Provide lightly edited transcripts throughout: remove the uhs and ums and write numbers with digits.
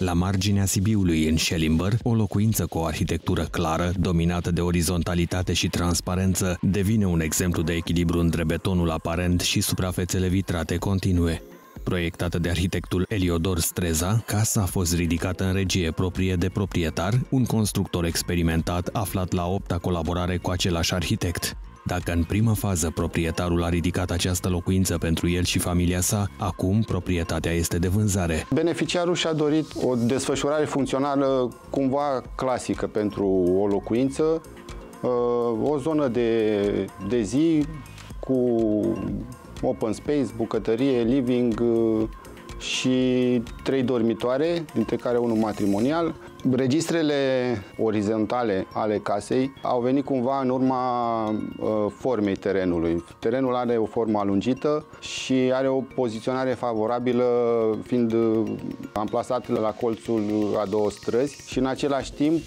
La marginea Sibiului, în Schellimber, o locuință cu o arhitectură clară, dominată de orizontalitate și transparență, devine un exemplu de echilibru între betonul aparent și suprafețele vitrate continue. Proiectată de arhitectul Eliodor Streza, casa a fost ridicată în regie proprie de proprietar, un constructor experimentat aflat la 8-a colaborare cu același arhitect. Dacă în primă fază proprietarul a ridicat această locuință pentru el și familia sa, acum proprietatea este de vânzare. Beneficiarul și-a dorit o desfășurare funcțională cumva clasică pentru o locuință, o zonă de zi cu open space, bucătărie, living și 3 dormitoare, dintre care unul matrimonial. Registrele orizontale ale casei au venit cumva în urma formei terenului. Terenul are o formă alungită și are o poziționare favorabilă, fiind amplasat la colțul a 2 străzi și în același timp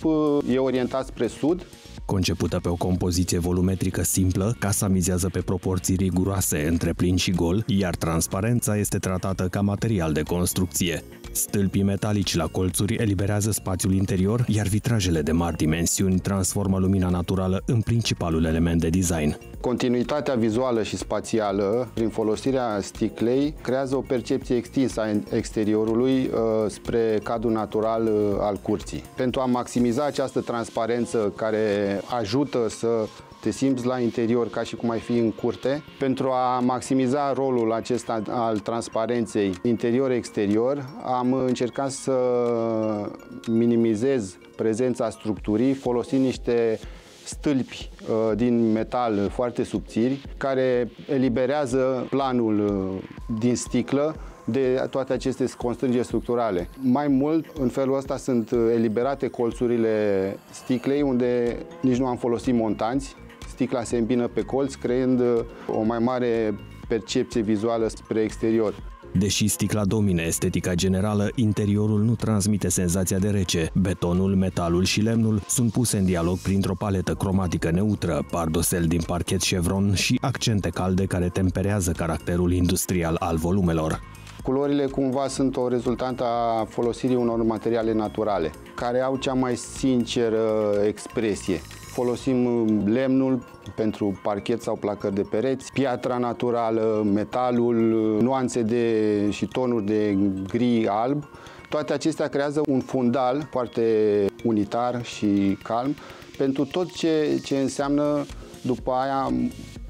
e orientat spre sud. Concepută pe o compoziție volumetrică simplă, casa mizează pe proporții riguroase între plin și gol, iar transparența este tratată ca material de construcție. Stâlpii metalici la colțuri eliberează spațiul interior, iar vitrajele de mari dimensiuni transformă lumina naturală în principalul element de design. Continuitatea vizuală și spațială, prin folosirea sticlei, creează o percepție extinsă a exteriorului spre cadrul natural al curții. Pentru a maximiza această transparență care ajută să te simți la interior ca și cum ai fi în curte, pentru a maximiza rolul acesta al transparenței interior-exterior, am încercat să minimizez prezența structurii folosind niște stâlpi din metal foarte subțiri, care eliberează planul din sticlă de toate aceste constrângeri structurale. Mai mult, în felul ăsta sunt eliberate colțurile sticlei, unde nici nu am folosit montanți. Sticla se îmbină pe colț, creând o mai mare percepție vizuală spre exterior. Deși sticla domine estetica generală, interiorul nu transmite senzația de rece. Betonul, metalul și lemnul sunt puse în dialog printr-o paletă cromatică neutră, pardosel din parchet chevron și accente calde care temperează caracterul industrial al volumelor. Culorile cumva sunt o rezultantă a folosirii unor materiale naturale, care au cea mai sinceră expresie. Folosim lemnul pentru parchet sau placări de pereți, piatra naturală, metalul, nuanțe și tonuri de gri-alb. Toate acestea creează un fundal foarte unitar și calm pentru tot ce înseamnă după aia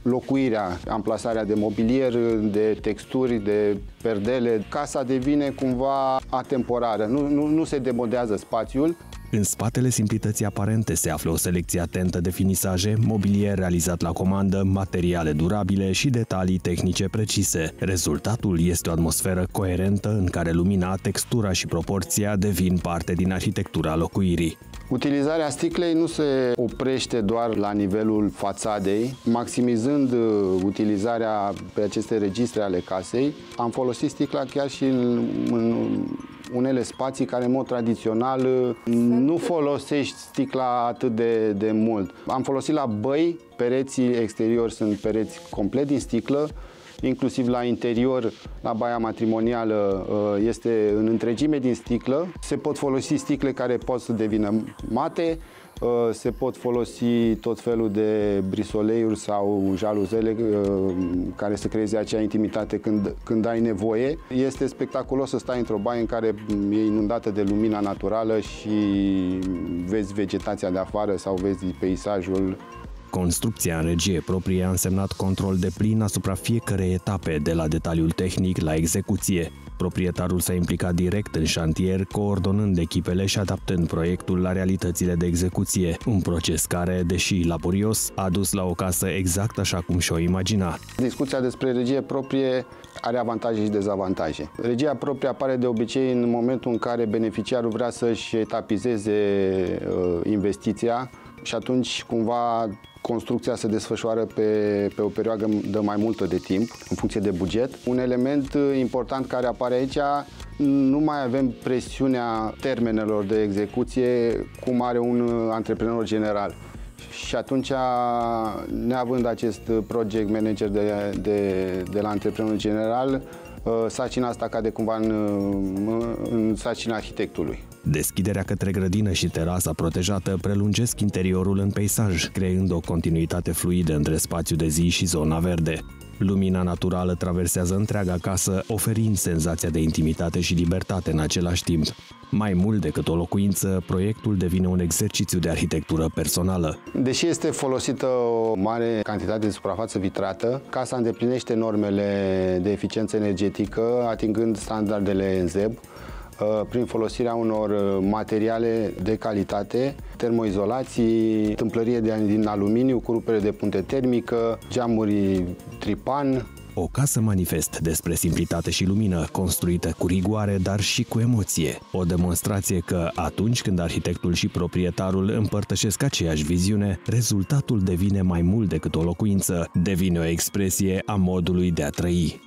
locuirea, amplasarea de mobilier, de texturi, de perdele. Casa devine cumva atemporară, nu se demodează spațiul. În spatele simplității aparente se află o selecție atentă de finisaje, mobilier realizat la comandă, materiale durabile și detalii tehnice precise. Rezultatul este o atmosferă coerentă în care lumina, textura și proporția devin parte din arhitectura locuirii. Utilizarea sticlei nu se oprește doar la nivelul fațadei. Maximizând utilizarea pe aceste registre ale casei, am folosit sticla chiar și în unele spații care în mod tradițional nu folosești sticla atât de mult. Am folosit la băi, pereții exteriori sunt pereți complet din sticlă, inclusiv la interior, la baia matrimonială, este în întregime din sticlă. Se pot folosi sticle care pot să devină mate, se pot folosi tot felul de brisoleiuri sau jaluzele care să creeze acea intimitate când ai nevoie. Este spectaculos să stai într-o baie în care e inundată de lumina naturală și vezi vegetația de afară sau vezi peisajul. Construcția în regie proprie a însemnat control deplin asupra fiecărei etape, de la detaliul tehnic la execuție. Proprietarul s-a implicat direct în șantier, coordonând echipele și adaptând proiectul la realitățile de execuție, un proces care, deși laborios, a dus la o casă exact așa cum și-o imagina. Discuția despre regie proprie are avantaje și dezavantaje. Regia proprie apare de obicei în momentul în care beneficiarul vrea să-și etapizeze investiția și atunci cumva construcția se desfășoară pe o perioadă de mai multă de timp, în funcție de buget. Un element important care apare aici, nu mai avem presiunea termenelor de execuție cum are un antreprenor general. Și atunci, neavând acest project manager de la antreprenor general, sarcina asta cade cumva în sarcina arhitectului. Deschiderea către grădină și terasa protejată prelungesc interiorul în peisaj, creând o continuitate fluidă între spațiul de zi și zona verde. Lumina naturală traversează întreaga casă, oferind senzația de intimitate și libertate în același timp. Mai mult decât o locuință, proiectul devine un exercițiu de arhitectură personală. Deși este folosită o mare cantitate de suprafață vitrată, casa îndeplinește normele de eficiență energetică, atingând standardele NZEB, prin folosirea unor materiale de calitate, termoizolații, tâmplărie din aluminiu cu rupere de punte termică, geamuri tripan. O casă manifest despre simplitate și lumină, construită cu rigoare, dar și cu emoție. O demonstrație că atunci când arhitectul și proprietarul împărtășesc aceeași viziune, rezultatul devine mai mult decât o locuință, devine o expresie a modului de a trăi.